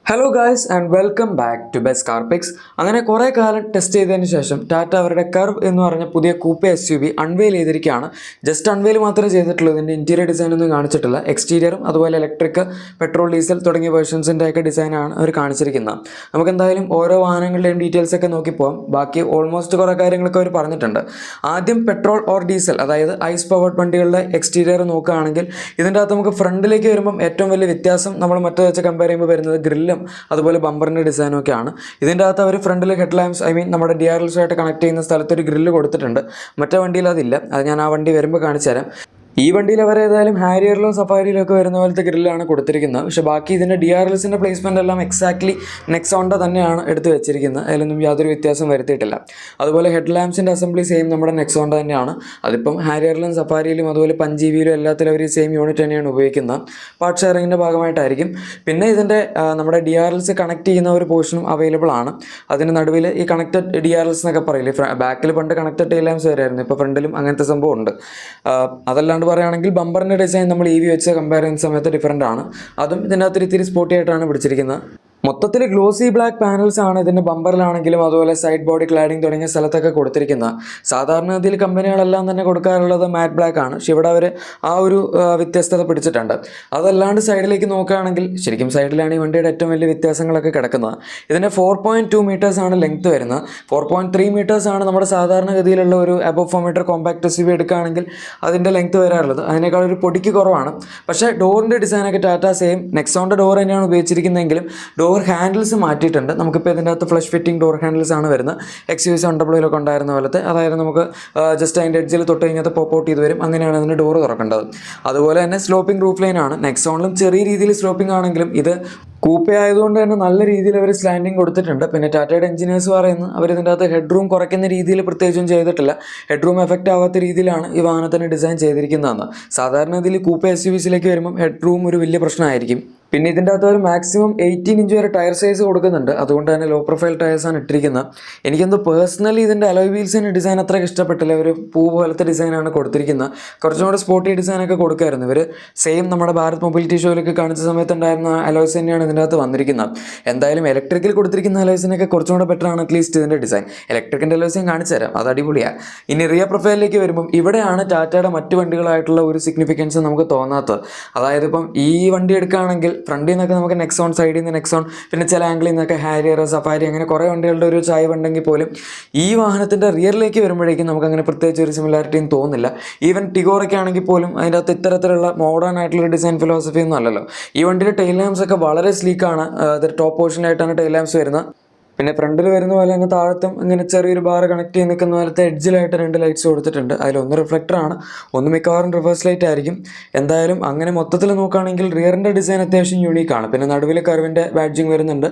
Hello guys and welcome back to best car picks. അങ്ങനെ കുറേ കാലം ടെസ്റ്റ് ചെയ്തതിന് ശേഷം ടാറ്റ അവരുടെ കർവ് എന്ന് പറഞ്ഞ പുതിയ കൂപ്പ SUV അൺവെയിൽ ചെയ്തിരിക്കുകയാണ്. ജസ്റ്റ് അൺവെയിൽ മാത്രമേ ചെയ്തിട്ടുള്ളൂ. ഇതിൻ്റെ ഇൻറ്റീരിയർ ഡിസൈൻ ഒന്നും കാണിച്ചിട്ടില്ല. എക്സ്റ്റീരിയറും അതുപോലെ ഇലക്ട്രിക്, പെട്രോൾ, ഡീസൽ തുടങ്ങിയ വേർഷൻസിൻ്റെ ഒക്കെ ഡിസൈനാണ് അവർ കാണിച്ചിരിക്കുന്നത്. നമുക്ക് എന്തായാലും ഓരോ വാഹനങ്ങളുടെയും ഡീറ്റെയിൽസ് ഒക്കെ നോക്കി പോകാം. ബാക്കി ഓൾമോസ്റ്റ് കുറേ കാര്യങ്ങളൊക്കെ അവർ പറഞ്ഞിട്ടുണ്ട്. ആദ്യം പെട്രോൾ ഓർ ഡീസൽ, അതായത് ഐസ് പവർഡ് വണ്ടികളുടെ എക്സ്റ്റീരിയർ നോക്കുകയാണെങ്കിൽ ഇതിൻ്റെ അകത്ത് നമുക്ക് ഫ്രണ്ടിലേക്ക് വരുമ്പം ഏറ്റവും വലിയ വ്യത്യാസം നമ്മൾ മറ്റേ വെച്ച് കമ്പയർ ചെയ്യുമ്പോൾ വരുന്നത് ഗ്രില്ലും അതുപോലെ ബമ്പറിൻ്റെ ഡിസൈനും ഒക്കെയാണ്. ഇതിൻ്റെ അകത്ത് അവർ ഫ്രണ്ടിൽ ഹെഡ് ലാമ്പ്സ് നമ്മുടെ DRLs ആയിട്ട് കണക്ട് ചെയ്യുന്ന സ്ഥലത്ത് ഒരു ഗ്രില്ല് കൊടുത്തിട്ടുണ്ട്. മറ്റേ വണ്ടിയിൽ അതില്ല. അത് ഞാൻ ആ വണ്ടി വരുമ്പോൾ കാണിച്ചു തരാം. ഈ വണ്ടിയിൽ അവർ ഏതായാലും ഹാരിയറിലും സഫാരിയിലും ഒക്കെ വരുന്ന പോലത്തെ ഗ്രില്ലാണ് കൊടുത്തിരിക്കുന്നത്. പക്ഷേ ബാക്കി ഇതിൻ്റെ DRLസിൻ്റെ പ്ലേസ്മെൻ്റ് എല്ലാം എക്സാക്ട്ലി നെക്സോണിൻ്റെ തന്നെയാണ് എടുത്ത് വെച്ചിരിക്കുന്നത്. അതിലൊന്നും യാതൊരു വ്യത്യാസം വരുത്തിയിട്ടില്ല. അതുപോലെ ഹെഡ് ലാമ്പ്സിൻ്റെ അസംബ്ലി സെയിം നമ്മുടെ നെക്സോണിൻ്റെ തന്നെയാണ്. അതിപ്പം ഹാരിയറിലും സഫാരിയിലും അതുപോലെ പഞ്ചീവിയിലും എല്ലാത്തിലും അവർ സെയിം യൂണിറ്റ് തന്നെയാണ് ഉപയോഗിക്കുന്നത്. പാർട്ട് ഷെയറിങ്ങിൻ്റെ ഭാഗമായിട്ടായിരിക്കും. പിന്നെ ഇതിൻ്റെ നമ്മുടെ DRLs കണക്ട് ചെയ്യുന്ന ഒരു പോർഷനും അവൈലബിൾ ആണ്. അതിന് നടുവിൽ ഈ കണക്റ്റഡ് DRLs എന്നൊക്കെ പറയില്ലേ, ബാക്കിൽ പണ്ട് കണക്റ്റഡ് ടെയിൽ ലാമ്പ്സ് വരായിരുന്നു. ഇപ്പോൾ ഫ്രണ്ടിലും അങ്ങനത്തെ സംഭവം ഉണ്ട്. അതല്ലാണ്ട് പറയുകയാണെങ്കിൽ ബമ്പറിൻ്റെ ഡിസൈൻ നമ്മൾ EV വെച്ച് കമ്പയർ ചെയ്യുന്ന സമയത്ത് ഡിഫറൻ്റ് ആണ്. അതും ഇതിൻ്റെ അകത്ത് ഇത്തിരി സ്പോർട്ടി ആയിട്ടാണ് പിടിച്ചിരിക്കുന്നത്. മൊത്തത്തിൽ ഗ്ലോസി ബ്ലാക്ക് പാനൽസ് ആണ് ഇതിൻ്റെ ബമ്പറിലാണെങ്കിലും അതുപോലെ സൈഡ് ബോഡി ക്ലാഡിംഗ് തുടങ്ങിയ സ്ഥലത്തൊക്കെ കൊടുത്തിരിക്കുന്നത്. സാധാരണഗതിയിൽ കമ്പനികളെല്ലാം തന്നെ കൊടുക്കാറുള്ളത് മാറ്റ് ബ്ലാക്ക് ആണ്. പക്ഷെ ഇവിടെ അവർ ആ ഒരു വ്യത്യസ്തത പിടിച്ചിട്ടുണ്ട്. അതല്ലാണ്ട് സൈഡിലേക്ക് നോക്കുകയാണെങ്കിൽ ശരിക്കും സൈഡിലാണ് ഈ വണ്ടിയുടെ ഏറ്റവും വലിയ വ്യത്യാസങ്ങളൊക്കെ കിടക്കുന്നത്. ഇതിൻ്റെ 4.2 മീറ്റേഴ്സ് ആണ് ലെങ്ത് വരുന്നത്. 4.3 മീറ്റേഴ്സ് ആണ് നമ്മുടെ സാധാരണഗതിയിലുള്ള ഒരു അബവ് 4 മീറ്റർ കോമ്പാക്ട് SUV എടുക്കുകയാണെങ്കിൽ അതിൻ്റെ ലെങ്ത് വരാറുള്ളത്. അതിനേക്കാൾ ഒരു പൊടിക്ക് കുറവാണ്. പക്ഷേ ഡോറിൻ്റെ ഡിസൈനൊക്കെ ടാറ്റ സെയിം നെക്സോണിൻ്റെ ഡോർ തന്നെയാണ് ഉപയോഗിച്ചിരിക്കുന്നതെങ്കിലും ഡോർ ഹാൻഡിൽസ് മാറ്റിയിട്ടുണ്ട്. നമുക്കിപ്പോൾ ഇതിൻ്റെ അകത്ത് ഫ്ലഷ് ഫിറ്റിംഗ് ഡോർ ഹാൻഡിൽസ് ആണ് വരുന്നത്. XUV700 ഉണ്ടായിരുന്ന പോലത്തെ, അതായത് നമുക്ക് ജസ്റ്റ് അതിൻ്റെ എഡ്ജിൽ തൊട്ട് കഴിഞ്ഞാൽ പോപ്പ് ഔട്ട് ചെയ്ത് വരും. അങ്ങനെയാണ് അതിൻ്റെ ഡോർ തുറക്കേണ്ടത്. അതുപോലെ തന്നെ സ്ലോപ്പിംഗ് റൂഫ് ലൈൻ ആണ്. നെക്സോണിലും ചെറിയ രീതിയിൽ സ്ലോപ്പിംഗ് ആണെങ്കിലും ഇത് കൂപ്പ ആയതുകൊണ്ട് തന്നെ നല്ല രീതിയിൽ അവർ സ്ലാൻഡിങ് കൊടുത്തിട്ടുണ്ട്. പിന്നെ ടാറ്റയുടെ എഞ്ചിനീയേഴ്സ് പറയുന്നത് അവർ ഇതിൻ്റെ അകത്ത് ഹെഡ് റൂം കുറയ്ക്കുന്ന രീതിയിൽ പ്രത്യേകിച്ചും ചെയ്തിട്ടില്ല. ഹെഡ് റൂം എഫക്റ്റ് ആവാത്ത രീതിയിലാണ് ഈ വാഹനത്തിന് ഡിസൈൻ ചെയ്തിരിക്കുന്നതെന്ന്. സാധാരണ ഇതിൽ കൂപ്പ SUVസിലേക്ക് വരുമ്പം ഹെഡ് റൂം ഒരു വലിയ പ്രശ്നമായിരിക്കും. പിന്നെ ഇതിൻ്റെ അകത്ത് ഒരു മാക്സിമം 18 ഇഞ്ച് വരെ ടയർ സൈസ് കൊടുക്കുന്നുണ്ട്. അതുകൊണ്ട് തന്നെ ലോ പ്രൊഫൈൽ ടയേഴ്സാണ് ഇട്ടിരിക്കുന്നത്. എനിക്കെന്തോ പേഴ്സണലി ഇതിൻ്റെ അലോയ് വീൽസിൻ്റെ ഡിസൈൻ അത്രയ്ക്ക് ഇഷ്ടപ്പെട്ടില്ല. ഒരു പൂ പോലത്തെ ഡിസൈനാണ് കൊടുത്തിരിക്കുന്നത്. കുറച്ചും കൂടെ സ്പോർട്ടി ഡിസൈനൊക്കെ കൊടുക്കായിരുന്നു. ഇവർ സെയിം നമ്മുടെ ഭാരത് മൊബിലിറ്റി ഷോയിലൊക്കെ കാണിച്ച സമയത്ത് ഉണ്ടായിരുന്ന അലോയ്സ് തന്നെയാണ് ഇതിൻ്റെ അകത്ത് വന്നിരിക്കുന്നത്. എന്തായാലും ഇലക്ട്രിക്കിൽ കൊടുത്തിരിക്കുന്ന അലോയ്സിനൊക്കെ കുറച്ചും കൂടെ ബെറ്ററാണ് അറ്റ്ലീസ്റ്റ് ഇതിൻ്റെ ഡിസൈൻ. ഇലക്ട്രിക്കിൻ്റെ അലോയ്സ് ഞാൻ കാണിച്ചു തരാം, അത് അടിപൊളിയാണ്. ഇനി റിയർ പ്രൊഫൈലിലേക്ക് വരുമ്പം ഇവിടെയാണ് ടാറ്റയുടെ മറ്റു വണ്ടികളായിട്ടുള്ള ഒരു സിഗ്നിഫിക്കൻസ് നമുക്ക് തോന്നാത്തത്. അതായത് ഇപ്പം ഈ വണ്ടി എടുക്കുകയാണെങ്കിൽ ഫ്രണ്ടിൽ നിന്നൊക്കെ നമുക്ക് നെക്സോൺ, സൈഡിൽ നിന്ന് നെക്സോൺ, പിന്നെ ചില ആംഗിളിൽ നിന്നൊക്കെ ഹാരിയർ, സഫാരി, അങ്ങനെ കുറേ വണ്ടികളുടെ ഒരു ചായ്വ് ഉണ്ടെങ്കിൽ പോലും ഈ വാഹനത്തിൻ്റെ റിയറിലേക്ക് വരുമ്പോഴേക്കും നമുക്ക് അങ്ങനെ പ്രത്യേകിച്ച് ഒരു സിമിലാരിറ്റിയും തോന്നില്ല. ഈവൻ ടിഗോറൊക്കെ ആണെങ്കിൽ പോലും അതിൻ്റെ അകത്ത് ഇത്തരത്തിലുള്ള മോഡേൺ ആയിട്ടുള്ളൊരു ഡിസൈൻ ഫിലോസഫി ഒന്നും അല്ലല്ലോ. ഈ വണ്ടിയുടെ ടെയിൽ ലാമ്പ്സ് ഒക്കെ വളരെ സ്ലീക്കാണ്. അത് ടോപ്പ് പോർഷനായിട്ടാണ് ടെയിൽ ലാമ്പ്സ് വരുന്നത്. പിന്നെ ഫ്രണ്ടിൽ വരുന്ന പോലെ തന്നെ താഴത്തും ഇങ്ങനെ ചെറിയൊരു ബാർ കണക്ട് ചെയ്ത് നിൽക്കുന്ന പോലത്തെ എഡ്ജിലായിട്ട് 2 ലൈറ്റ്സ് കൊടുത്തിട്ടുണ്ട്. അതിലൊന്ന് റിഫ്ലക്ടറാണ്, ഒന്ന് മിക്കവാറും റിവേഴ്സ് ലൈറ്റ് ആയിരിക്കും. എന്തായാലും അങ്ങനെ മൊത്തത്തിൽ നോക്കുകയാണെങ്കിൽ റിയറിൻ്റെ ഡിസൈൻ അത്യാവശ്യം യൂണീക്കാണ്. പിന്നെ നടുവിൽ കർവിൻ്റെ ബാഡ്ജിങ് വരുന്നുണ്ട്.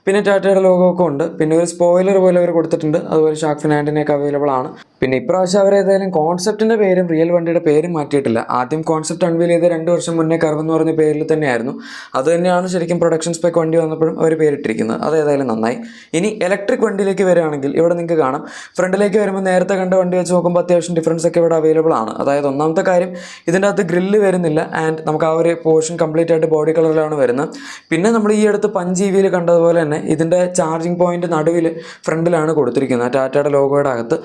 പിന്നെ ടാറ്റയുടെ ലോഗോ ഒക്കെ ഉണ്ട്. പിന്നെ ഒരു സ്പോയിലർ പോലെ അവർ കൊടുത്തിട്ടുണ്ട്. അതുപോലെ ഷാർക്ക് ഫിൻ ആൻറ്റിനയൊക്കെ അവൈലബിൾ ആണ്. പിന്നെ ഇപ്രാവശ്യം അവർ ഏതായാലും കോൺസെപ്റ്റിൻ്റെ പേരും റിയൽ വണ്ടിയുടെ പേരും മാറ്റിയിട്ടില്ല. ആദ്യം കോൺസെപ്റ്റ് അൺവീൽ ചെയ്ത് 2 വർഷം മുന്നേ കർവ് എന്ന് പറഞ്ഞ പേരിൽ തന്നെയായിരുന്നു. അത് തന്നെയാണ് ശരിക്കും പ്രൊഡക്ഷൻ സ്പെക് വണ്ടി വന്നപ്പോഴും അവർ പേരിട്ടിരിക്കുന്നത്. അത് ഏതായാലും നന്നായി. ഇനി ഇലക്ട്രിക് വണ്ടിയിലേക്ക് വരികയാണെങ്കിൽ ഇവിടെ നിങ്ങൾക്ക് കാണാം, ഫ്രണ്ടിലേക്ക് വരുമ്പോൾ നേരത്തെ കണ്ട വണ്ടി വെച്ച് നോക്കുമ്പോൾ അത്യാവശ്യം ഡിഫറൻസ് ഒക്കെ ഇവിടെ അവൈലബിൾ ആണ്. അതായത് ഒന്നാമത്തെ കാര്യം, ഇതിൻ്റെ അകത്ത് ഗ്രില്ല് വരുന്നില്ല. ആൻഡ് നമുക്ക് ആ ഒരു പോർഷൻ കംപ്ലീറ്റ് ആയിട്ട് ബോഡി കളറിലാണ് വരുന്നത്. പിന്നെ നമ്മൾ ഈ അടുത്ത് പഞ്ചീവിയിൽ കണ്ടതുപോലെ തന്നെ ഇതിൻ്റെ ചാർജിങ് പോയിന്റ് നടുവിൽ ഫ്രണ്ടിലാണ് കൊടുത്തിരിക്കുന്നത്. ടാറ്റയുടെ ലോഗോയുടെ അകത്ത്,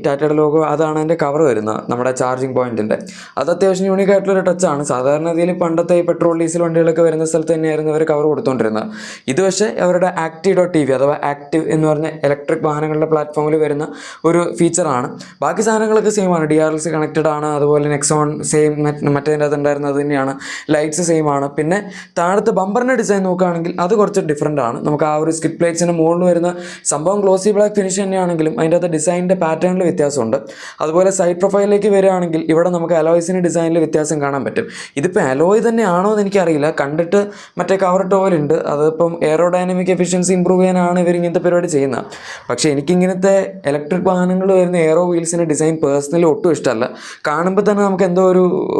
ടാറ്റയുടെ ലോഗോ അതാണ് അതിൻ്റെ കവർ വരുന്നത്, നമ്മുടെ ചാർജിങ് പോയിന്റിൻ്റെ. അത് അത്യാവശ്യം യൂണിക് ആയിട്ടുള്ളൊരു ടച്ചാണ്. സാധാരണ രീതിയിൽ പണ്ടത്തെ ഈ പെട്രോൾ ഡീസൽ വണ്ടികളൊക്കെ വരുന്ന സ്ഥലത്ത് തന്നെയായിരുന്നു അവർ കവർ കൊടുത്തുകൊണ്ടിരുന്നത്. ഇത് പക്ഷേ അവരുടെ Active അഥവാ ആക്റ്റീവ് എന്ന് പറഞ്ഞ ഇലക്ട്രിക് വാഹനങ്ങളുടെ പ്ലാറ്റ്ഫോമിൽ വരുന്ന ഒരു ഫീച്ചറാണ്. ബാക്കി സാധനങ്ങളൊക്കെ സെയിം ആണ്. DRLs കണക്റ്റഡ് ആണ്. അതുപോലെ നെക്സോൺ സെയിം, മറ്റേതിൻ്റെ അകത്ത് ഉണ്ടായിരുന്നത് തന്നെയാണ്. ലൈറ്റ്സ് സെയിം ആണ്. പിന്നെ താഴത്തെ ബമ്പറിൻ്റെ ഡിസൈൻ നോക്കുകയാണെങ്കിൽ അത് കുറച്ച് ഡിഫറൻ്റ് ആണ്. നമുക്ക് ആ ഒരു സ്കിഡ് പ്ലേറ്റ്സിന് മുകളിൽ വരുന്ന സംഭവം ഗ്ലോസി ബ്ലാക്ക് ഫിനിഷ് തന്നെയാണെങ്കിലും അതിൻ്റെ അകത്ത് ഡിസൈനിൻ്റെ പാറ്റേണിൽ വ്യത്യാസമുണ്ട്. അതുപോലെ സൈഡ് പ്രൊഫൈലിലേക്ക് വരികയാണെങ്കിൽ ഇവിടെ നമുക്ക് അലോയ്സിന് ഡിസൈനിൽ വ്യത്യാസം കാണാൻ പറ്റും. ഇതിപ്പോൾ അലോയ് തന്നെയാണോ എന്ന് എനിക്കറിയില്ല. കണ്ടിട്ട് മറ്റേ കവർ ടോയിലുണ്ട്. അതിപ്പം എയറോഡൈനാമിക് എഫിഷ്യൻസി ഇമ്പ്രൂവ് ചെയ്യാനാണ് ഇവർ ഇങ്ങനത്തെ പരിപാടി ചെയ്യുന്നത്. പക്ഷേ എനിക്കിങ്ങനത്തെ ഇലക്ട്രിക് വാഹനങ്ങൾ വരുന്ന എയറോ വീൽസിൻ്റെ ഡിസൈൻ പേഴ്സണലി ഒട്ടും ഇഷ്ടമല്ല. കാണുമ്പോൾ തന്നെ നമുക്ക് എന്തോ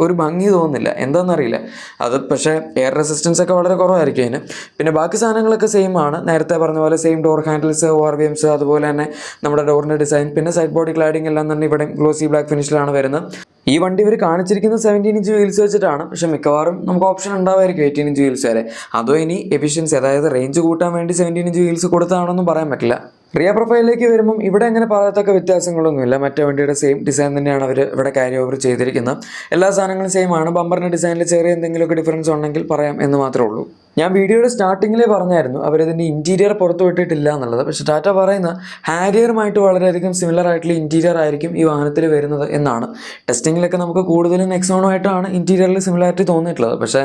ഒരു ഭംഗി തോന്നുന്നില്ല, എന്താണെന്നറിയില്ല. അത് പക്ഷേ എയർ റെസിസ്റ്റൻസ് ഒക്കെ വളരെ കുറവായിരിക്കും അതിന്. പിന്നെ ബാക്കി സാധനങ്ങളൊക്കെ സെയിം ആണ്. നേരത്തെ പറഞ്ഞ പോലെ സെയിം ഡോർ ഹാൻഡിൽസ്, ORVMs, അതുപോലെ തന്നെ നമ്മുടെ ഡോറിൻ്റെ ഡിസൈൻ, പിന്നെ സൈഡ് ബോഡി ക്ലാഡിംഗ് എല്ലാം തന്നെ ഇവിടെ ഗ്ലോസി ബ്ലാക്ക് ഫിനിഷിലാണ് വരുന്നത്. ഈ വണ്ടി ഇവർ കാണിച്ചിരിക്കുന്ന 17 ഇഞ്ച് വീൽസ് വെച്ചിട്ടാണ്, പക്ഷെ മിക്കവാറും നമുക്ക് ഓപ്ഷൻ ഉണ്ടാവുമായിരിക്കും 18 ഇഞ്ച് വീൽസ് വരെ. അതോ ഇനി എഫിഷ്യൻസി, അതായത് റേഞ്ച് കൂട്ടാൻ വേണ്ടി 17 ഇഞ്ച് വീൽസ് കൊടുത്തതാണെന്നും പറയാൻ പറ്റില്ല. റിയർ പ്രൊഫൈലിലേക്ക് വരുമ്പം ഇവിടെ അങ്ങനെ പറയത്തക്ക വ്യത്യാസങ്ങളൊന്നുമില്ല. മറ്റേ വണ്ടിയുടെ സെയിം ഡിസൈൻ തന്നെയാണ് അവർ ഇവിടെ ക്യാരി ഓവർ ചെയ്തിരിക്കുന്നത്. എല്ലാ സാധനങ്ങളും സെയിം ആണ്. ബമ്പറിൻ്റെ ഡിസൈനിൽ ചെറിയ എന്തെങ്കിലുമൊക്കെ ഡിഫറൻസ് ഉണ്ടെങ്കിൽ പറയാം എന്ന് മാത്രമേ ഉള്ളൂ. ഞാൻ വീഡിയോയുടെ സ്റ്റാർട്ടിങ്ങിലേ പറഞ്ഞായിരുന്നു അവരിതിൻ്റെ ഇൻറ്റീരിയർ പുറത്തു വിട്ടിട്ടില്ല എന്നുള്ളത്. പക്ഷേ ടാറ്റ പറയുന്ന ഹാരിയറുമായിട്ട് വളരെയധികം സിമിലർ ആയിട്ടുള്ള ഇൻറ്റീരിയർ ആയിരിക്കും ഈ വാഹനത്തിൽ വരുന്നത് എന്നാണ്. ടെസ്റ്റിങ്ങിലൊക്കെ നമുക്ക് കൂടുതലും നെക്സോണുമായിട്ടാണ് ഇൻറ്റീരിയറിൽ സിമിലാരിറ്റി തോന്നിയിട്ടുള്ളത്. പക്ഷേ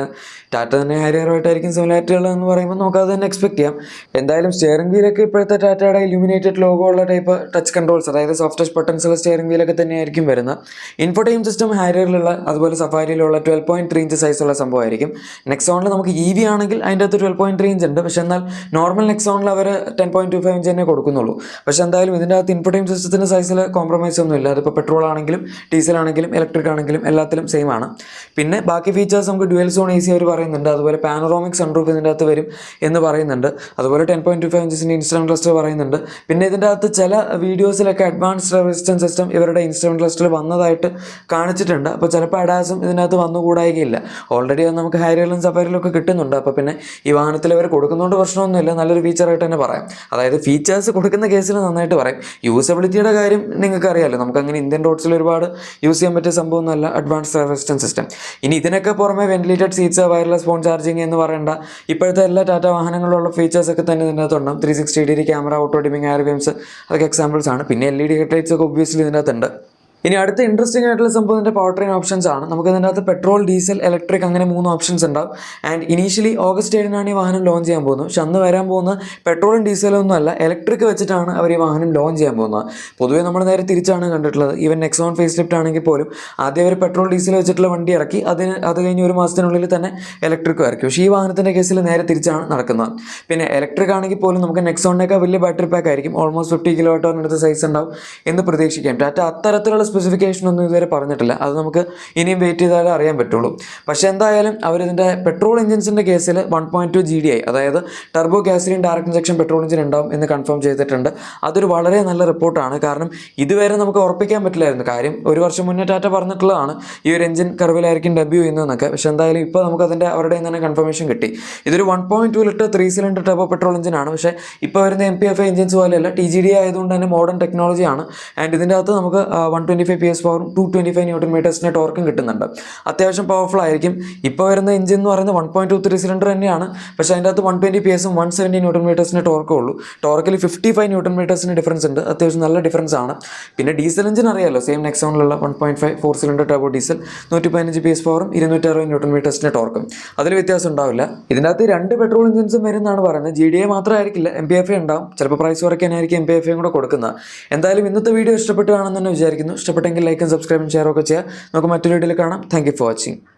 ടാറ്റ തന്നെ ഹാരിയറുമായിട്ടായിരിക്കും സിമിലാരിറ്റി ഉള്ളതെന്ന് പറയുമ്പോൾ നമുക്ക് അത് തന്നെ എക്സ്പെക്ട് ചെയ്യാം. എന്തായാലും സ്റ്റിയറിംഗ് വീലൊക്കെ ഇപ്പോഴത്തെ ടാറ്റയുടെ ഇലുമിനേറ്റഡ് ലോഗോ ഉള്ള ടൈപ്പ് ടച്ച് കൺട്രോൾസ്, അതായത് സോഫ്റ്റ് ടച്ച് ബട്ടൺസ് ഉള്ള സ്റ്റിയറിംഗ് വീലൊക്കെ തന്നെയായിരിക്കും വരുന്നത്. ഇൻഫോടൈം സിസ്റ്റം ഹാരിയറിലുള്ള അതുപോലെ സഫാരിയിലുള്ള 12.3 ഇഞ്ച് സൈസുള്ള സംഭവമായിരിക്കും. നെക്സോണിൽ നമുക്ക് EV ആണെങ്കിൽ അതിൻ്റെ അകത്ത് 12.3 ഇഞ്ച് ഉണ്ട്. പക്ഷേ എന്നാൽ നോർമൽ നെക്സോണിൽ അവർ 10.25 ഇഞ്ച് തന്നെ കൊടുക്കുന്നുള്ളൂ. പക്ഷേ എന്തായാലും ഇതിൻ്റെ അകത്ത് ഇൻഫോടൈം സിസ്റ്റത്തിൻ്റെ സൈസിൽ കോംപ്രമൈസ് ഒന്നുമില്ല. അതിപ്പോൾ പെട്രോൾ ആണെങ്കിലും ഡീസൽ ആണെങ്കിലും ഇലക്ട്രിക് ആണെങ്കിലും എല്ലാത്തിലും സെയിം ആണ്. പിന്നെ ബാക്കി ഫീച്ചേഴ്സ് നമുക്ക് ഡ്യുവൽ സോൺ AC അവർ പറയുന്നുണ്ട്. അതുപോലെ പാനറോമിക് സൺറൂഫ് ഇതിൻ്റെ അകത്ത് വരും എന്ന് പറയുന്നുണ്ട്. അതുപോലെ 10.25 ഇഞ്ചിൻ്റെ ഇൻസ്ട്രുമെൻറ്റ് ക്ലസ്റ്റർ പറയുന്നുണ്ട്. പിന്നെ ഇതിൻ്റെ അകത്ത് ചില വീഡിയോസിലൊക്കെ അഡ്വാൻസ്ഡ് റെസിസ്റ്റൻസ് സിസ്റ്റം ഇവരുടെ ഇൻസ്ട്രുമെൻറ്റ് ക്ലസ്റ്ററിൽ വന്നതായിട്ട് കാണിച്ചിട്ടുണ്ട്. അപ്പോൾ ചിലപ്പോൾ അഡാസും ഇതിനകത്ത് വന്നുകൂടായികയില്ല. ഓൾറെഡി അത് നമുക്ക് ഹാരിയറിലും സഫാരിയിലും ഒക്കെ കിട്ടുന്നുണ്ട്. അപ്പോൾ പിന്നെ ഈ വാഹനത്തിൽ അവർ കൊടുക്കുന്നതുകൊണ്ട് പ്രശ്നമൊന്നുമില്ല, നല്ലൊരു ഫീച്ചറായിട്ട് തന്നെ പറയാം. അതായത് ഫീച്ചേഴ്സ് കൊടുക്കുന്ന കേസിൽ നന്നായിട്ട് പറയും. യൂസബിലിറ്റിയുടെ കാര്യം നിങ്ങൾക്ക് അറിയാമല്ലോ, നമുക്കങ്ങനെ ഇന്ത്യൻ റോഡ്സിൽ ഒരുപാട് യൂസ് ചെയ്യാൻ പറ്റിയ സംഭവമൊന്നുമല്ല അഡ്വാൻസ്ഡ് റെസിസ്റ്റൻസ് സിസ്റ്റം. ഇനി ഇതിനൊക്കെ പുറമെ ventilated seats, wireless phone charging എന്ന് പറയേണ്ട ഇപ്പോഴത്തെ എല്ലാ ടാറ്റ വാഹനങ്ങളിലുള്ള ഫീച്ചേഴ്സൊക്കെ തന്നെ ഇതിനകത്തുണ്ടാകും. 360 camera, auto dimming, air beams, അതൊക്കെ എക്സാമ്പിൾസ് ആണ്. പിന്നെ LED ഹെഡ്ലൈറ്റ്സ് ഒക്കെ ഒബ്വിയസ്ലി ഇതിനകത്തുണ്ട്. ഇനി അടുത്ത ഇൻട്രസ്റ്റിംഗ് ആയിട്ടുള്ള സംഭവം ഇതിൻ്റെ പവർ ട്രെയിൻ ഓപ്ഷൻസ് ആണ്. നമുക്ക് ഇതിൻ്റെ അകത്ത് പെട്രോൾ, ഡീസൽ, ഇലക്ട്രിക് അങ്ങനെ 3 ഓപ്ഷൻസ് ഉണ്ടാവും. ആൻഡ് ഇനീഷ്യലി August 7 ഈ വാഹനം ലോഞ്ച് ചെയ്യാൻ പോകുന്നത്. പക്ഷെ അന്ന് വരാൻ പോകുന്ന പെട്രോളും ഡീസലും ഒന്നും അല്ല, ഇലക്ട്രിക് വെച്ചിട്ടാണ് അവർ ഈ വാഹനം ലോഞ്ച് ചെയ്യാൻ പോകുന്നത്. പൊതുവേ നമ്മൾ നേരെ തിരിച്ചാണ് കണ്ടിട്ടുള്ളത്. ഈവൻ നെക്സോൺ ഫേസ് ലിഫ്റ്റ് ആണെങ്കിൽ പോലും ആദ്യം അവർ പെട്രോൾ ഡീസൽ വെച്ചിട്ടുള്ള വണ്ടി ഇറക്കി, അത് കഴിഞ്ഞ് 1 മാസത്തിനുള്ളിൽ തന്നെ ഇലക്ട്രിക് ഇറക്കി. പക്ഷേ ഈ വാഹനത്തിൻ്റെ കേസിൽ നേരെ തിരിച്ചാണ് നടക്കുന്നത്. പിന്നെ ഇലക്ട്രിക് ആണെങ്കിൽ പോലും നമുക്ക് നെക്സോണിനേക്കാൾ വലിയ ബാറ്ററി പാക്ക് ആയിരിക്കും. ഓൾമോസ്റ്റ് 50 kWh സൈസ് ഉണ്ടാവും എന്ന് പ്രതീക്ഷിക്കാം. ടാറ്റ അത്തരത്തിലുള്ള സ്പെസിഫിക്കേഷൻ ഒന്നും ഇതുവരെ പറഞ്ഞിട്ടില്ല. അത് നമുക്ക് ഇനിയും വെയിറ്റ് ചെയ്താലേ അറിയാൻ പറ്റുള്ളൂ. പക്ഷേ എന്തായാലും അവരിതിൻ്റെ പെട്രോൾ എഞ്ചിൻസിൻ്റെ കേസിൽ 1.2 GDI, അതായത് turbo gasoline direct injection petrol engine ഉണ്ടാവും എന്ന് കൺഫേം ചെയ്തിട്ടുണ്ട്. അതൊരു വളരെ നല്ല റിപ്പോർട്ടാണ്. കാരണം ഇതുവരെ നമുക്ക് ഉറപ്പിക്കാൻ പറ്റില്ലായിരുന്നു. കാര്യം 1 വർഷം മുന്നേ ടാറ്റ പറഞ്ഞിട്ടുള്ളതാണ് ഈ ഒരു എഞ്ചിൻ കർവിലായിരിക്കും ഡെബ്യൂ ചെയ്യുന്നതെന്നൊക്കെ. പക്ഷേ എന്തായാലും ഇപ്പോൾ നമുക്കതിൻ്റെ അവരുടെ തന്നെ കൺഫർമേഷൻ കിട്ടി. ഇതൊരു 1.2 ലിറ്റർ 3 സിലിണ്ടർ ടർബോ പെട്രോൾ എഞ്ചിനാണ്. പക്ഷേ ഇപ്പോൾ വരുന്ന MPFI എഞ്ചിൻസ് പോലെയല്ല, TGDI ആയതുകൊണ്ട് തന്നെ മോഡേൺ ടെക്നോളജിയാണ്. ആൻഡ് ഇതിൻ്റെ അകത്ത് നമുക്ക് 125 PS പവറും 225 Nm ടോർക്കും കിട്ടുന്നുണ്ട്. അത്യാവശ്യം പവർഫുൾ ആയിരിക്കും. ഇപ്പോൾ വരുന്ന എഞ്ചിൻ എന്ന് പറയുന്നത് 1.23 സിലിണ്ടർ തന്നെയാണ്. പക്ഷേ അതിൻ്റെ അകത്ത് 120 PS 170 Nm ടോർക്കേ ഉള്ളൂ. ടോർക്കിൽ 55 Nm ഡിഫറൻസ് ഉണ്ട്. അത്യാവശ്യം നല്ല ഡിഫറൻസ് ആണ്. പിന്നെ ഡീസൽ എഞ്ചിൻ അറിയാമല്ലോ, സെയിം നെക്സോണിലുള്ള 1.5 4 സിലിണ്ടർ ടർബോ ഡീസൽ, 115 PS പവറും 260 Nm ടോർക്കും. അതിൽ വ്യത്യാസം ഉണ്ടാവില്ല. ഇതിൻ്റെ അകത്ത് 2 പെട്രോൾ എഞ്ചിൻസും വരുന്നതാണ് പറയുന്നത്. GDI മാത്രമായിരിക്കില്ല, MPFI ഉണ്ടാവും. ചിലപ്പോൾ പ്രൈസ് കുറയ്ക്കാനായിരിക്കും MPFI കൂടെ കൊടുക്കുന്നത്. എന്തായാലും ഇന്നത്തെ വീഡിയോ ഇഷ്ടപ്പെട്ടാണെന്ന് തന്നെ വിചാരിക്കുന്നു. ഇഷ്ടപ്പെട്ടെങ്കിൽ ലൈക്കും സബ്സ്ക്രൈബും ഷെയർ ഒക്കെ ചെയ്യുക. നമുക്ക് മറ്റൊരു വീഡിയോയിൽ കാണാം. Thank you for watching.